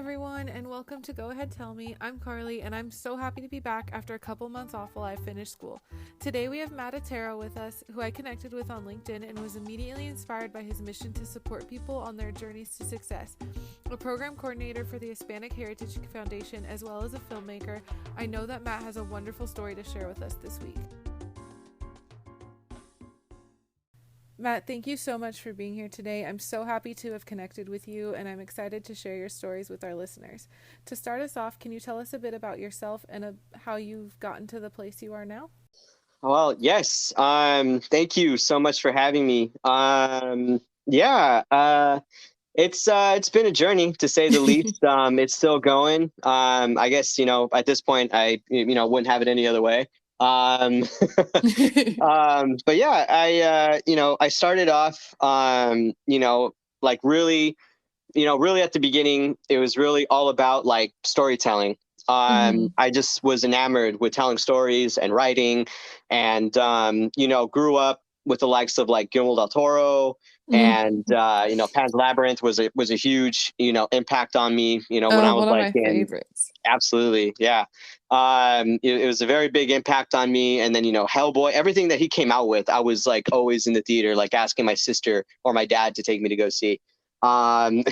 everyone, and welcome to Go Ahead Tell Me. I'm Carly, and I'm so happy to be back after a couple months off while I finished school. Today we have Matt Otero with us, who I connected with on LinkedIn and was immediately inspired by his mission to support people on their journeys to success. A program coordinator for the Hispanic Heritage Foundation, as well as a filmmaker, I know that Matt has a wonderful story to share with us this week. Matt, thank you so much for being here today. I'm so happy to have connected with you, and I'm excited to share your stories with our listeners. To start us off, can you tell us a bit about yourself and how you've gotten to the place you are now? Well, yes. Thank you so much for having me. Yeah, it's been a journey to say the least. It's still going. I guess, at this point wouldn't have it any other way. Um, but yeah, I started off, like really, really at the beginning, it was really all about like storytelling. Mm-hmm. I just was enamored with telling stories and writing, and grew up with the likes of like Guillermo del Toro, and Pan's Labyrinth was a huge impact on me. When I Oh, was one of like my in favorites. absolutely, yeah. It was a very big impact on me, and then Hellboy, everything that he came out with, I was like always in the theater, like asking my sister or my dad to take me to go see. Um,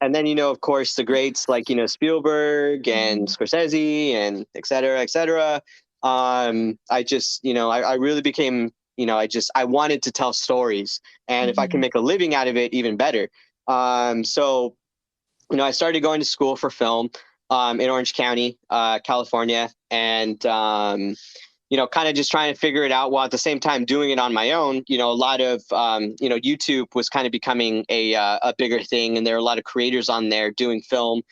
and then, of course, the greats like, Spielberg and Mm-hmm. Scorsese and et cetera, et cetera. I just, I really became, I wanted to tell stories. And if I can Mm-hmm. make a living out of it, even better. So, I started going to school for film in Orange County, California. And, kind of just trying to figure it out while at the same time doing it on my own. A lot of, YouTube was kind of becoming a bigger thing. And there are a lot of creators on there doing film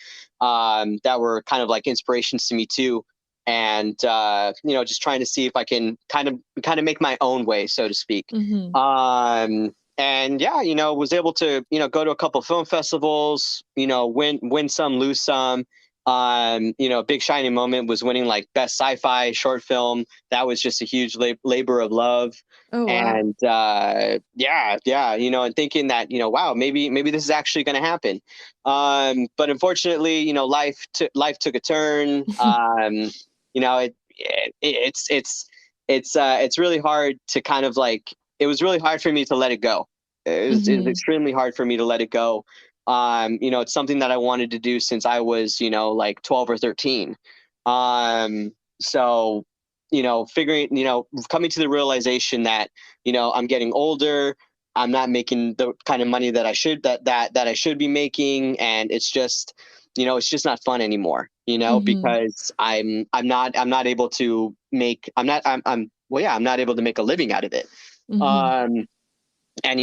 that were kind of like inspirations to me too. And, just trying to see if I can kind of make my own way, so to speak. Mm-hmm. And yeah, was able to, go to a couple film festivals, win some, lose some. A big shining moment was winning like best sci-fi short film. That was just a huge labor of love. Oh, wow. And yeah, and thinking that, wow, maybe this is actually going to happen. But unfortunately, life took a turn. It's really hard to kind of like, it was really hard for me to let it go. It was Mm-hmm. extremely hard for me to let it go. It's something that I wanted to do since I was, like 12 or 13. So, figuring, coming to the realization that, I'm getting older, I'm not making the kind of money that I should, that I should be making. And it's just not fun anymore, Mm-hmm. because I'm not able to make, I'm not able to make a living out of it. Mm-hmm. Um, and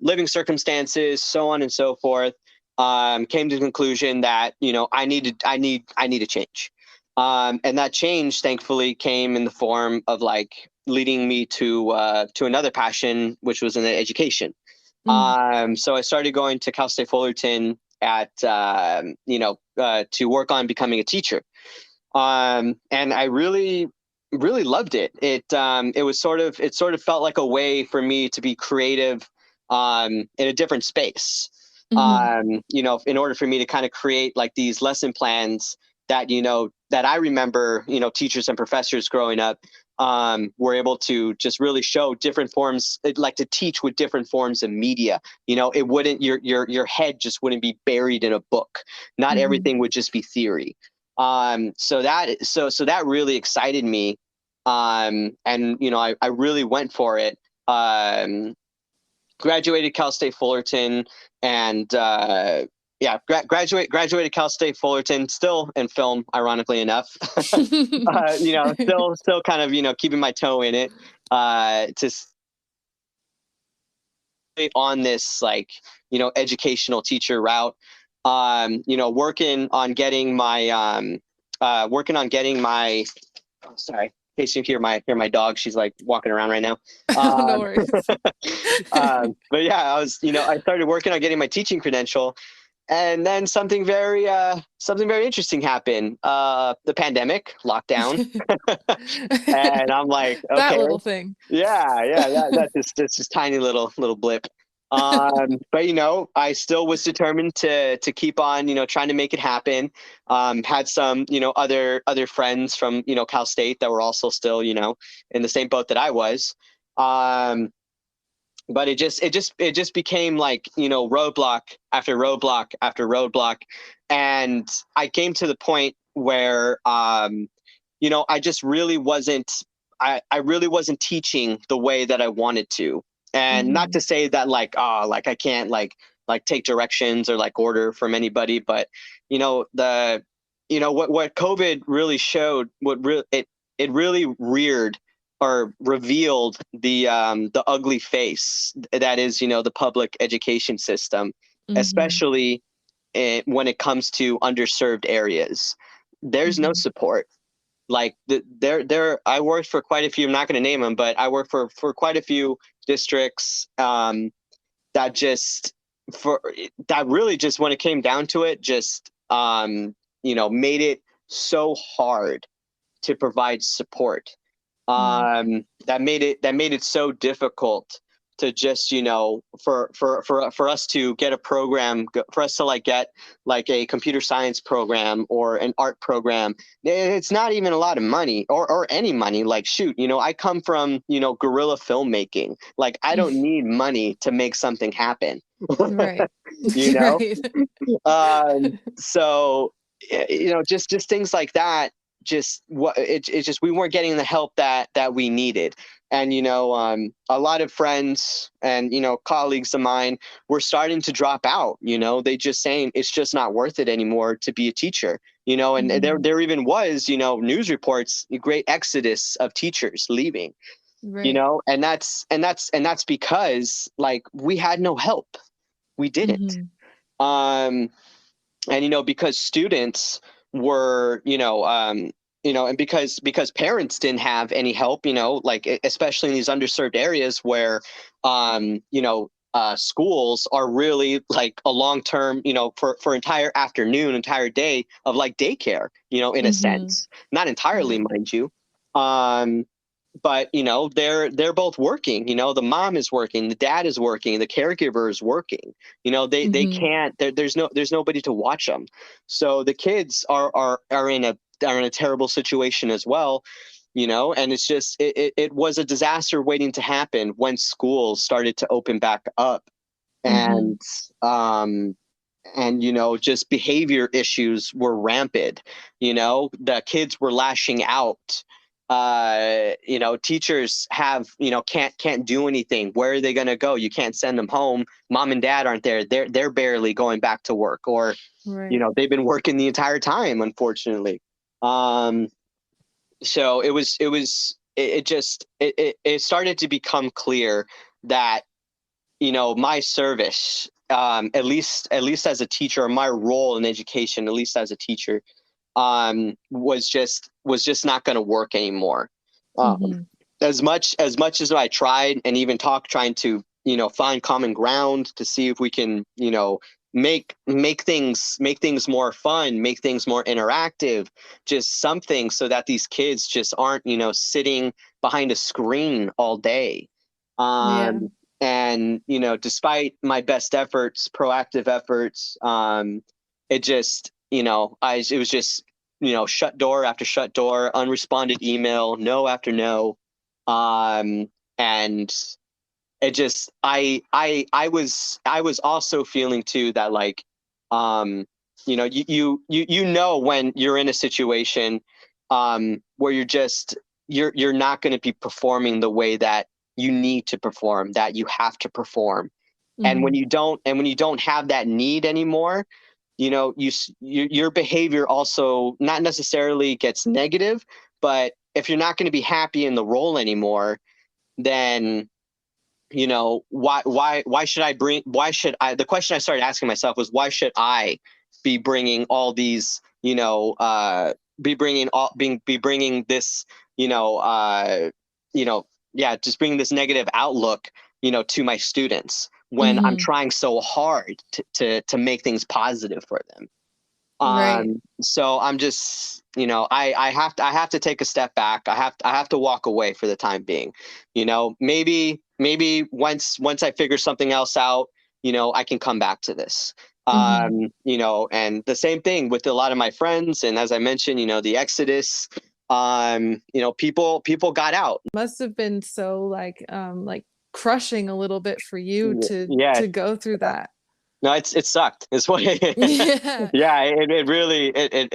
living circumstances, so on and so forth, came to the conclusion that I need a change. And that change thankfully came in the form of like leading me to another passion, which was in education. So I started going to Cal State Fullerton to work on becoming a teacher. And I really loved it. It sort of felt like a way for me to be creative in a different space. Mm-hmm. In order for me to kind of create like these lesson plans that I remember, teachers and professors growing up were able to just really show different forms, like to teach with different forms of media. It wouldn't, your head just wouldn't be buried in a book. Not Mm-hmm. everything would just be theory. So that really excited me. And I really went for it. Graduated Cal State Fullerton, and yeah, graduated Cal State Fullerton, still in film, ironically enough. Still kind of keeping my toe in it. To stay on this like educational teacher route. Working on getting my oh, sorry. In case you hear my dog, she's like walking around right now. Oh, no Um, worries. but yeah, I started working on getting my teaching credential, and then something very interesting happened. The pandemic lockdown, and I'm like, That okay, little thing. yeah, that's just tiny little blip. But I still was determined to keep on, trying to make it happen. Had some, other friends from, Cal State that were also still, in the same boat that I was. Um, but it just became like, roadblock after roadblock after roadblock. And I came to the point where, I just really wasn't, I really wasn't teaching the way that I wanted to. And not to Mhm. say that like, like I can't like take directions or like order from anybody, but the, what COVID really showed, it really reared or revealed the ugly face that is, the public education system, Mhm. especially when it comes to underserved areas. There's no Mhm. support. Like there I worked for quite a few. I'm not going to name them, but I worked for quite a few districts, that just for that really just when it came down to it, just made it so hard to provide support. Mhm. That made it so difficult to just, for us to get a program, for us to like get like a computer science program or an art program. It's not even a lot of money or any money. Like, shoot, I come from, guerrilla filmmaking. Like, I don't need money to make something happen. Right. you know Right. so just things like that. Just it's just we weren't getting the help that we needed. And a lot of friends and colleagues of mine were starting to drop out. They just saying it's just not worth it anymore to be a teacher. And there Mhm. there even was, news reports, a great exodus of teachers leaving. Right. And that's because like we had no help. We didn't. Mhm. um and because students were, and because parents didn't have any help, like especially in these underserved areas where schools are really like a long term, for entire afternoon, entire day of like daycare, in a Mhm. sense, not entirely, Right. mind you. Um but they're both working. The mom is working, the dad is working, the caregiver is working. They Mhm. can't, there's nobody to watch them. So the kids are in a terrible situation as well. And it's just it was a disaster waiting to happen when schools started to open back up. Mhm. And um and just behavior issues were rampant. The kids were lashing out. Teachers have, can't do anything. Where are they going to go? You can't send them home. Mom and dad aren't there. They're barely going back to work, or Right. they've been working the entire time, unfortunately. Um so it started to become clear that my service, at least as a teacher, my role in education, at least as a teacher, was just not going to work anymore. um, Mhm. as much as I tried and even trying to find common ground to see if we can make things more fun, make things more interactive, just something so that these kids just aren't sitting behind a screen all day. Yeah. And despite my best efforts, proactive efforts, it just it was just shut door after shut door, unresponded email, no after no. And it just I was also feeling too that like, um when you're in a situation where you're not going to be performing the way that you need to perform, that you have to perform. And when Mhm. you don't have that need anymore, your behavior also not necessarily gets negative. But if you're not going to be happy in the role anymore, then why should I the question I started asking myself was, why should I be bringing all these, be bringing this, you know uh you know yeah, just bringing this negative outlook, to my students, when I'm Mhm. trying so hard to make things positive for them. Right. So I'm just, I have to take a step back. I have to walk away for the time being. Maybe maybe once I figure something else out, I can come back to this. Hmm. And the same thing with a lot of my friends. And as I mentioned, the Exodus, people got out. Must have been so like crushing a little bit for you Yeah. to go through that. No, it sucked. It's what, Yeah. yeah, it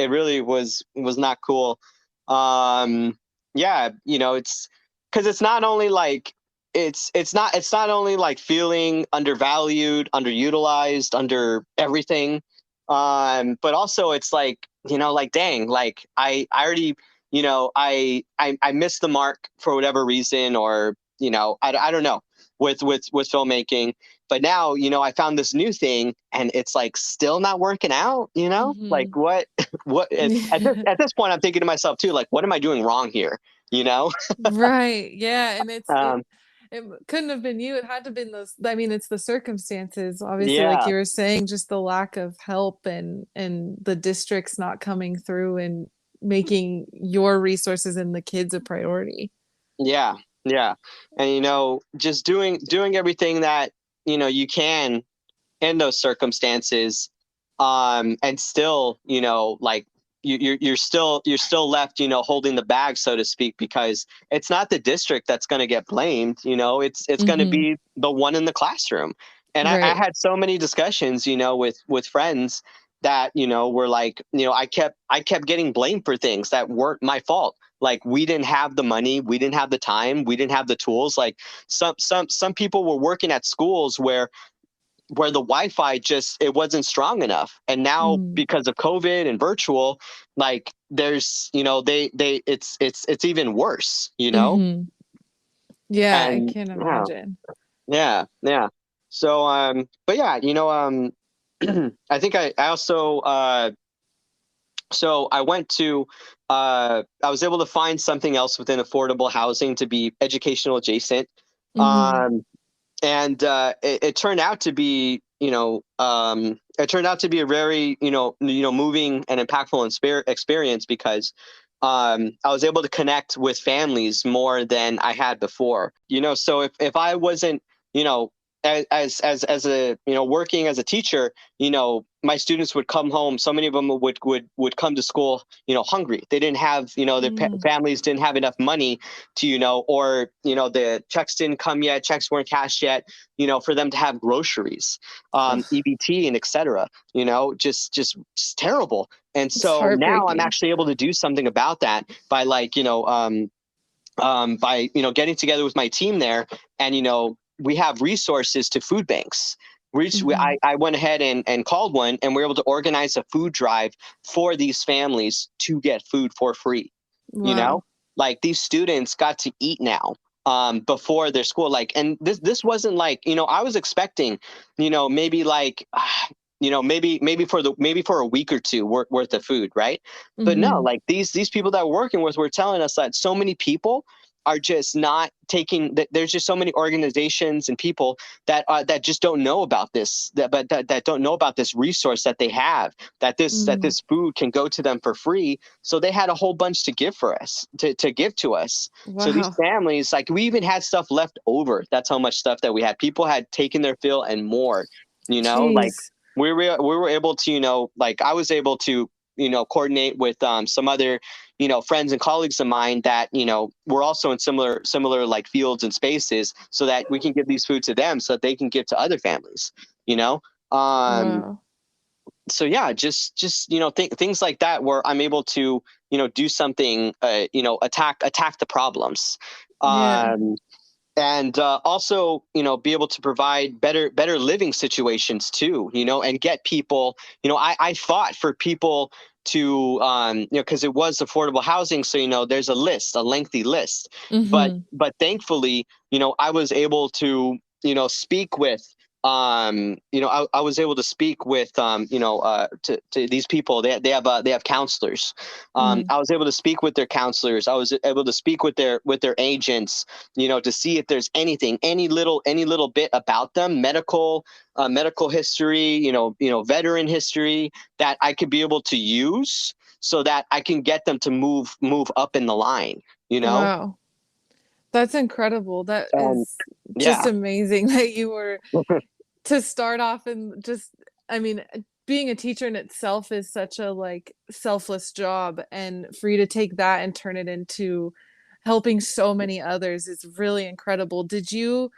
really was not cool. Yeah, it's because it's not only like it's not only like feeling undervalued, underutilized, under everything, but also it's like, like, dang, like I already, I missed the mark for whatever reason, or I don't know, with filmmaking. But now, I found this new thing, and it's like still not working out, like Hmm. what, what at this, Yeah. at this point, I'm thinking to myself too, like, what am I doing wrong here? You know? Right. Yeah. And Um, it couldn't have been you. It had to have been those. I mean, it's the circumstances, obviously, like yeah, you were saying, just the lack of help and the districts not coming through and making your resources and the kids a priority. yeah, yeah. And, just doing everything that, you can in those circumstances, and still, like, you're still left, holding the bag, so to speak, because it's not the district that's going to get blamed. It's going to Hmm. be the one in the classroom. And I Right. had so many discussions, with friends that, were like, I kept getting blamed for things that weren't my fault. Like, we didn't have the money, we didn't have the time, we didn't have the tools. Like, some people were working at schools where the Wi-Fi just, it wasn't strong enough. And now, Mm. because of COVID and virtual, like, there's, they it's even worse. Hmm. Yeah, I And can't yeah, imagine. yeah, yeah. So but yeah, I think I also so I went to I was able to find something else within affordable housing to be educational adjacent. Hmm. Um and it turned out to be, it turned out to be a very, moving and impactful experience, because I was able to connect with families more than I had before. So if I wasn't, you know as a, working as a teacher, my students would come home. So many of them would come to school, hungry. They didn't have, their Mm. families didn't have enough money to, or, the checks didn't come yet, checks weren't cashed yet, for them to have groceries, Ugh, EBT, and etc. Just terrible. And it's so now I'm heartbreaking. actually able to do something about that by, like, by, getting together with my team there, and, we have resources to food banks. Hmm. I went ahead and called one, and we are able to organize a food drive for these families to get food for free. you know Wow. like, these students got to eat now, before their school. Like, and this wasn't like, I was expecting, maybe like, maybe for a week or two worth of food, right? But no, Hmm. like, these people that we're working with were telling us that so many people are just not taking that. There's just so many organizations and people that just don't know about this, that don't know about this resource that they have, that this food can go to them for free. So they had a whole bunch to give for us, to give to us. So these Wow. families, like, we even had stuff left over. That's how much stuff that we had. People had taken their fill and more. Like, Jeez. we were able to, like, I was able to, coordinate with some other, friends and colleagues of mine that, were also in similar like fields and spaces, so that we can give these food to them, so that they can give to other families. You know. Um, Wow. so yeah, just things like that, where I'm able to, do something, attack the problems. Yeah. Um, and also, be able to provide better living situations too, and get people, I fought for people to, because it was affordable housing, so, there's a lengthy list. but Hmm. but thankfully, I was able to, speak with, I was able to speak with, to these people. They have counselors. Mm. I was able to speak with their counselors. I was able to speak with their agents, to see if there's anything, any little bit about them, medical history, veteran history, that I could be able to use, so that I can get them to move up in the line. Wow. That's incredible. That And is just yeah. amazing that you were to start off and just, I mean, being a teacher in itself is such a like selfless job, and for you to take that and turn it into helping so many others is really incredible. Did you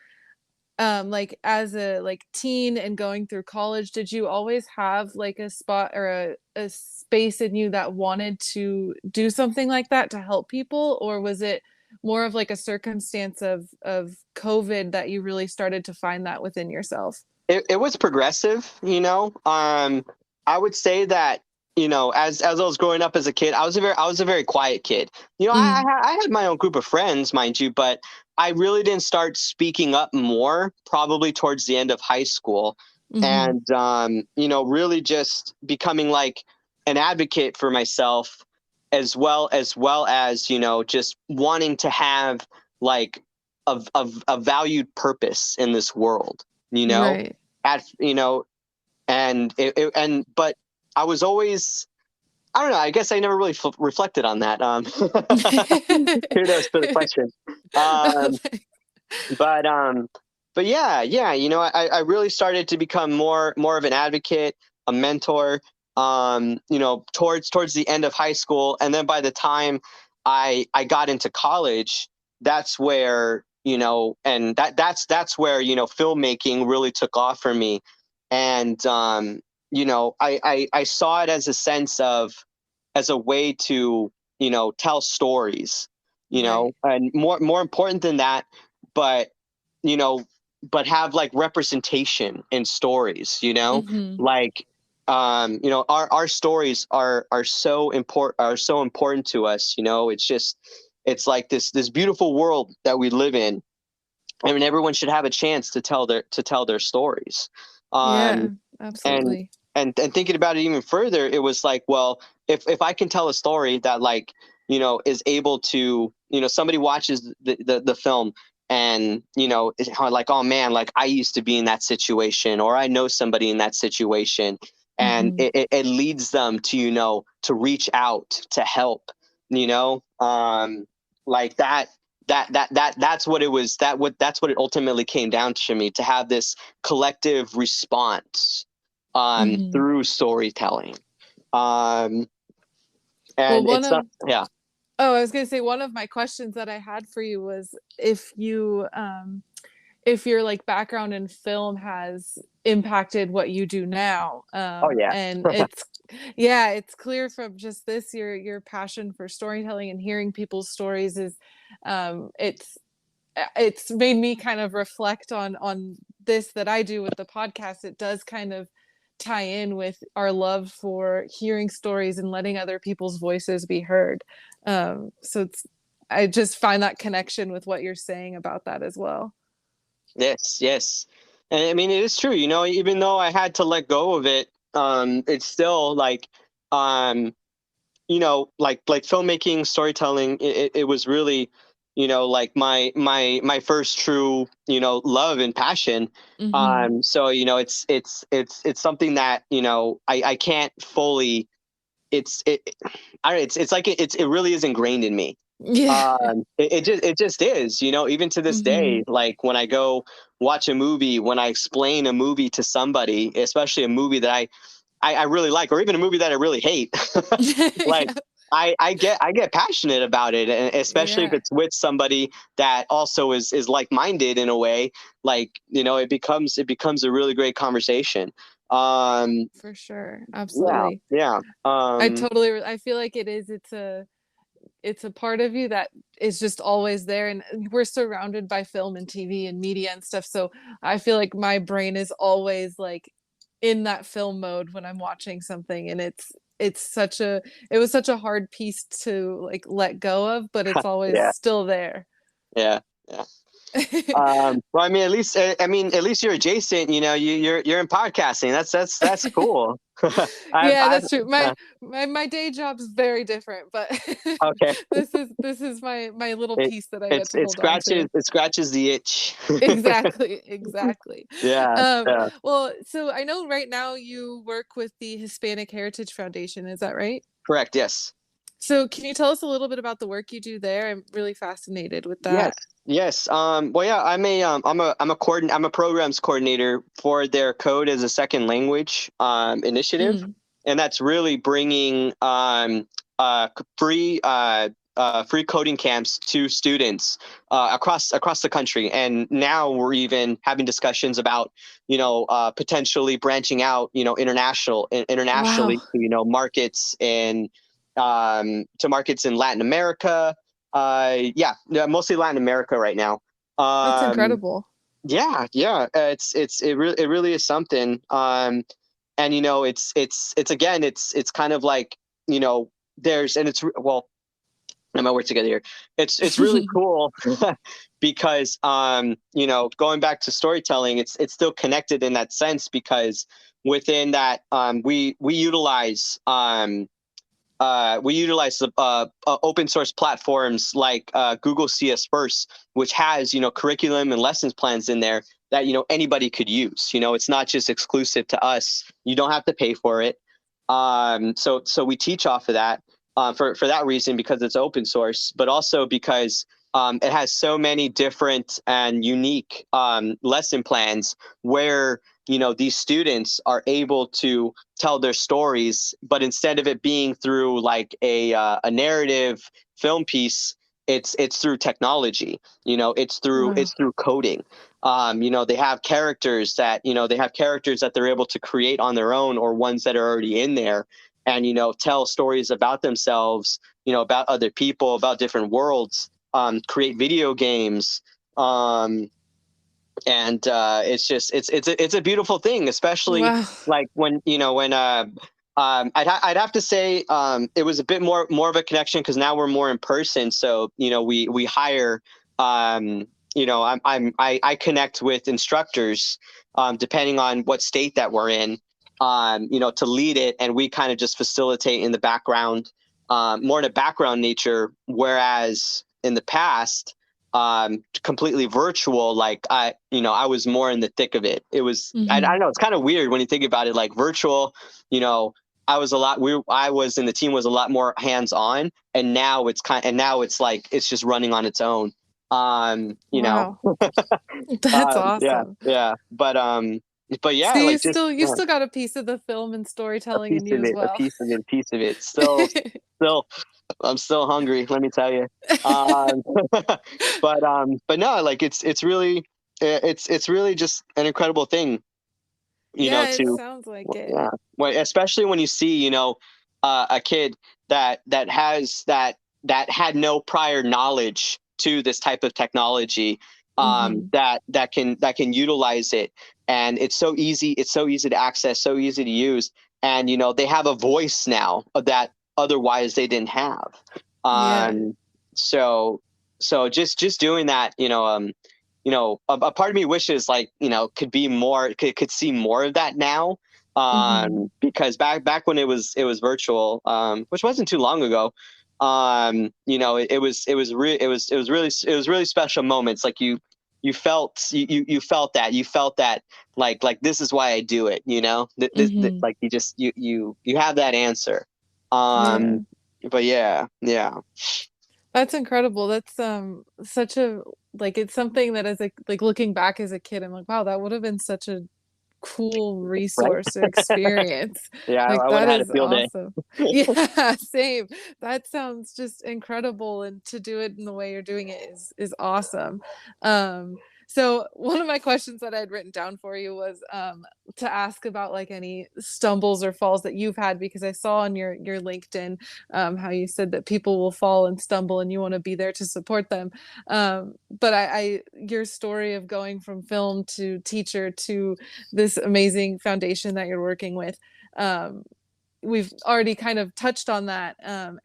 like as a like teen and going through college, did you always have like a spot or a space in you that wanted to do something like that to help people, or was it more of like a circumstance of COVID that you really started to find that within yourself? It was progressive, you know. I would say that, you know, as I was growing up as a kid, I was a very quiet kid. You know, Mm, I had my own group of friends, mind you, but I really didn't start speaking up more probably towards the end of high school, mm-hmm. and you know, really just becoming like an advocate for myself, as you know, just wanting to have like a valued purpose in this world, you know, Right. at you know, but I was always, I don't know, I guess I never really reflected on that. Kudos for the question. um but yeah, you know, I really started to become more of an advocate, a mentor, you know, towards the end of high school. And then by the time I got into college, that's where, you know, and that's where, you know, filmmaking really took off for me. And you know, I saw it as a sense of, as a way to, you know, tell stories, you know, Right. and more important than that, but you know, but have like representation in stories, you know, Mm-hmm. like you know, our stories are so important to us, you know. It's just, it's like this beautiful world that we live in. I mean, everyone should have a chance to tell their stories. Yeah, um and absolutely. and thinking about it even further, it was like, well, if I can tell a story that, like, you know, is able to, you know, somebody watches the film, and you know, it's like, oh man, like I used to be in that situation, or I know somebody in that situation, and Mm-hmm. it leads them to, you know, to reach out to help, you know, like that's what it was, that's what it ultimately came down to me, to have this collective response Mm-hmm. through storytelling. Um, Well, and one it's of not, yeah. oh, I was gonna say one of my questions that I had for you was if your like background in film has impacted what you do now. Oh yeah. And it's yeah, it's clear from just this your passion for storytelling and hearing people's stories is it's it's made me kind of reflect on this that I do with the podcast. It does kind of tie in with our love for hearing stories and letting other people's voices be heard. So it's I just find that connection with what you're saying about that as well. Yes, yes. And I mean, it is true, you know, even though I had to let go of it, it's still like, um, you know, like filmmaking, storytelling, it was really, you know, like my first true, you know, love and passion. Mm-hmm. So, you know, it's something that, you know, I can't fully, I don't know, it's like it really is ingrained in me. Yeah. It just is, you know, even to this Mm-hmm. day, like when I go watch a movie, when I explain a movie to somebody, especially a movie that I really like, or even a movie that I really hate, like Yeah. I get passionate about it, and especially if Yeah, it's with somebody that also is like minded in a way, like, you know, it becomes a really great conversation. Um, for sure. yeah, Absolutely. yeah, I feel like it's a part of you that is just always there, and we're surrounded by film and TV and media and stuff, so I feel like my brain is always like in that film mode when I'm watching something, and it's such a it was such a hard piece to like let go of, but it's always yeah, still there. yeah, yeah. Well, I mean, at least, I mean, at least you're adjacent. You know, you're in podcasting. That's cool. Yeah, I've that's true. My day job's very different, but okay. this is my little It piece that I get to it hold on to. scratches the itch. Exactly, exactly. Yeah, yeah. Well, so I know right now you work with the Hispanic Heritage Foundation, is that right? Correct. Yes. So can you tell us a little bit about the work you do there? I'm really fascinated with Yes, that. yes. Well, yeah, I'm a programs coordinator for their code as a second language initiative, Mm. and that's really bringing free free coding camps to students across the country. And now we're even having discussions about potentially branching out internationally Wow, to markets to markets in Latin America. Yeah, mostly Latin America right now. that's Um, incredible. yeah. It really is something. And it's again, it's kind of like there's and it's well, I'm gonna work together here. It's really cool because going back to storytelling, it's still connected in that sense because within that we utilize open source platforms like Google CS First, which has curriculum and lessons plans in there that anybody could use. It's not just exclusive to us. You don't have to pay for it. So we teach off of that for that reason because it's open source, but also because it has so many different and unique lesson plans where these students are able to tell their stories, but instead of it being through like a narrative film piece, it's through technology. Wow. It's through coding. They have characters that they're able to create on their own or ones that are already in there, and tell stories about themselves, about other people, about different worlds. Create video games. And it's a beautiful thing, especially Wow. like when I'd have to say it was a bit more of a connection because now we're more in person. So we hire I connect with instructors depending on what state that we're in, to lead it, and we kind of just facilitate in the background, more in a background nature, whereas in the past completely virtual, like I was more in the thick of it. It was I Hmm. don't know, it's kind of weird when you think about it, like virtual, you know I was in the team was a lot more hands on, and now it's like it's just running on its own. um you know Wow. That's yeah, awesome. but So yeah, like just you still got a piece of the film and a storytelling piece in you of as it, a well. piece of it, a piece of it. Still, I'm still hungry, let me tell you. Um, but no, like it's really just an incredible thing, Yeah, it to sounds like it. yeah, especially when you see, a kid that had no prior knowledge to this type of technology, Hmm. that can utilize it, and it's so easy to access, so easy to use, and they have a voice now that otherwise they didn't have. Yeah. um so just doing that, a part of me wishes, like, could be more, could see more of that now, Hmm. because back when it was virtual, which wasn't too long ago. It was really special moments, like you felt that, like this is why I do it, Hmm. like you have that answer. Yeah. um but yeah. That's incredible. That's such a like it's something that as like looking back as a kid, I'm like, wow, that would have been such a cool Right. resource or experience. Yeah, Like I would that have had a is field day. awesome. Yeah, same. That sounds just incredible, and to do it in the way you're doing it is awesome. Um so one of my questions that I had written down for you was to ask about like any stumbles or falls that you've had, because I saw on your LinkedIn how you said that people will fall and stumble and you want to be there to support them. But your story of going from film to teacher to this amazing foundation that you're working with, um, we've already kind of touched on that, and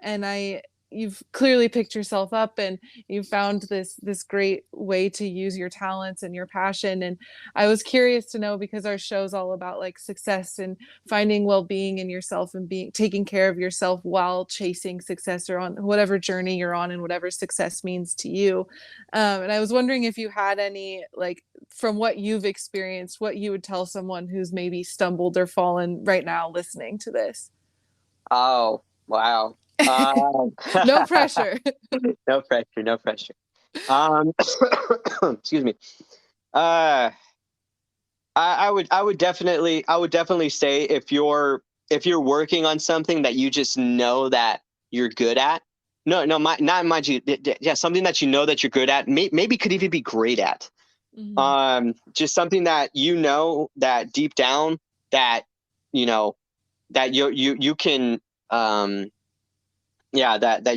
you've clearly picked yourself up and you found this great way to use your talents and your passion. And I was curious to know, because our show's all about like success and finding well-being in yourself and being taking care of yourself while chasing success, or on whatever journey you're on and whatever success means to you. And I was wondering if you had any, like, from what you've experienced, what you would tell someone who's maybe stumbled or fallen right now listening to this. Oh, wow. Um, No pressure. no pressure, no pressure. Um, excuse me. Uh, I would definitely say if you're working on something that you just know that you're good at. No, no, not mind you. Yeah, something that you know that you're good at. Maybe could even be great at. Hmm. Just something that you know that deep down that you know that you can that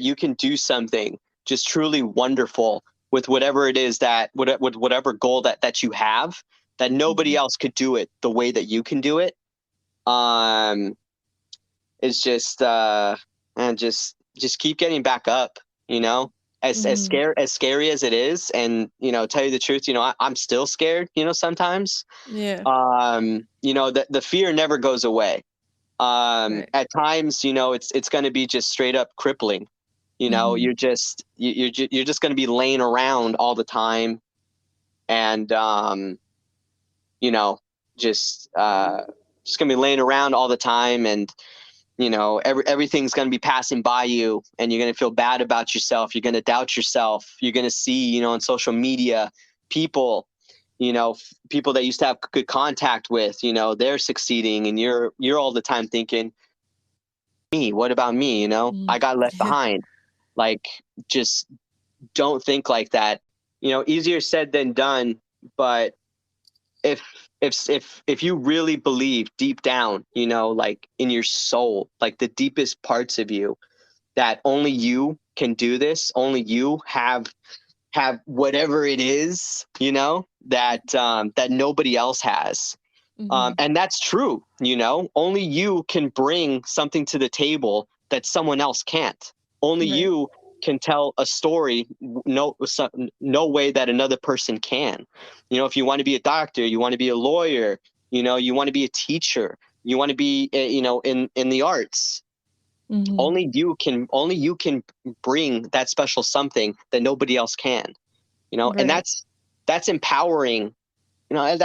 you can do something just truly wonderful with whatever it is with whatever goal that you have, that nobody Hmm. else could do it the way that you can do it. um it's just and just keep getting back up, Hmm. as scary as it is. And tell you the truth, I'm still scared, sometimes. Yeah. The fear never goes away. Right. At times, it's going to be just straight up crippling. Hmm. You're just going to be laying around all the time. And you know just going to be laying around all the time. And everything's going to be passing by you, and you're going to feel bad about yourself. You're going to doubt yourself. You're going to see, on social media, people, people that used to have good contact with, they're succeeding, and you're all the time thinking, me, what about me? I got left Yeah. behind. Like, just don't think like that. Easier said than done. But if if you really believe deep down, like in your soul, like the deepest parts of you, that only you can do this, only you have whatever it is, that nobody else has. Hmm. And that's true. Only you can bring something to the table that someone else can't. Only Right. you can tell a story no way that another person can. If you want to be a doctor, you want to be a lawyer, you want to be a teacher, you want to be, in the arts. Hmm. Only you can bring that special something that nobody else can. And Right. that's empowering. Hmm.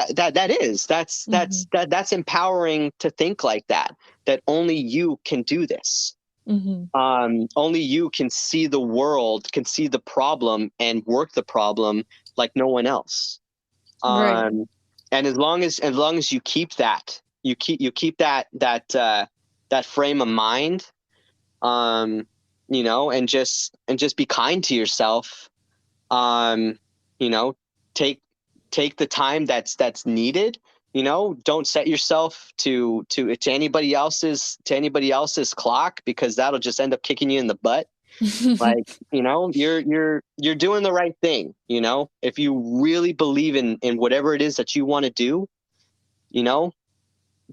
That's empowering to think like that, that only you can do this. Hmm. Only you can see the world, can see the problem and work the problem like no one else. Right. um and as long as you keep that, you keep that frame of mind, um and just be kind to yourself. um you know take take the time that's needed. Don't set yourself to anybody else's clock, because that'll just end up kicking you in the butt. Like, you're doing the right thing. If you really believe in whatever it is that you want to do, you know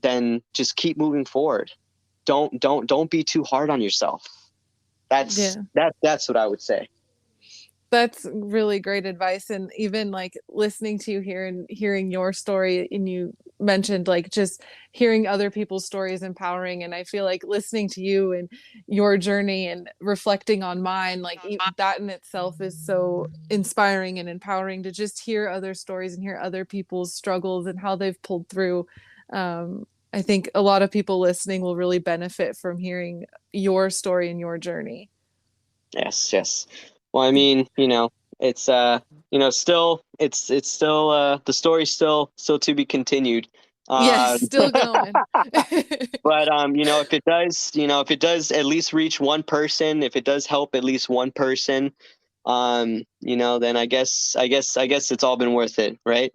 then just keep moving forward. Don't be too hard on yourself. That's Yeah. that's what I would say. That's really great advice. And even like listening to you here and hearing your story, and you mentioned like just hearing other people's stories empowering. And I feel like listening to you and your journey and reflecting on mine, like that in itself is so inspiring and empowering, to just hear other stories and hear other people's struggles and how they've pulled through. I think a lot of people listening will really benefit from hearing your story and your journey. Yes, yes. Well, I mean, it's still it's still the story's still to be continued. Yes, Uh, still going. but if it does at least reach one person, if it does help at least one person, then I guess it's all been worth it, right?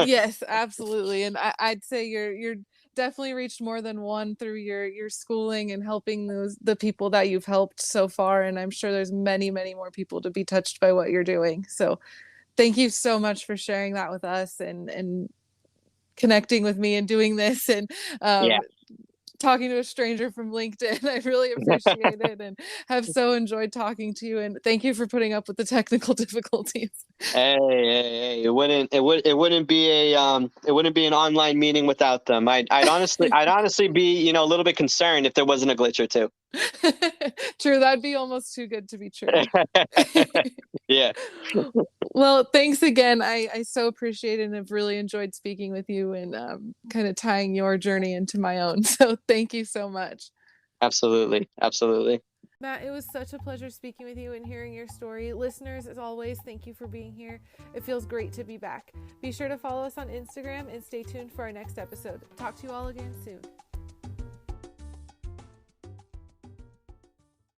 Yes, absolutely. And I'd say you're definitely reached more than one through your schooling and helping the people that you've helped so far. And I'm sure there's many, many more people to be touched by what you're doing. So thank you so much for sharing that with us, and connecting with me and doing this, and Yeah. um, talking to a stranger from LinkedIn. I really appreciate it and have so enjoyed talking to you. And thank you for putting up with the technical difficulties. Hey, hey, hey! It wouldn't be an online meeting without them. I'd honestly be, a little bit concerned if there wasn't a glitch or two. True, that'd be almost too good to be true. Yeah, Well, thanks again. I so appreciate it and have really enjoyed speaking with you, and kind of tying your journey into my own. So thank you so much. absolutely, absolutely. Matt, it was such a pleasure speaking with you and hearing your story. Listeners, as always, thank you for being here. It feels great to be back. Be sure to follow us on Instagram and stay tuned for our next episode. Talk to you all again soon.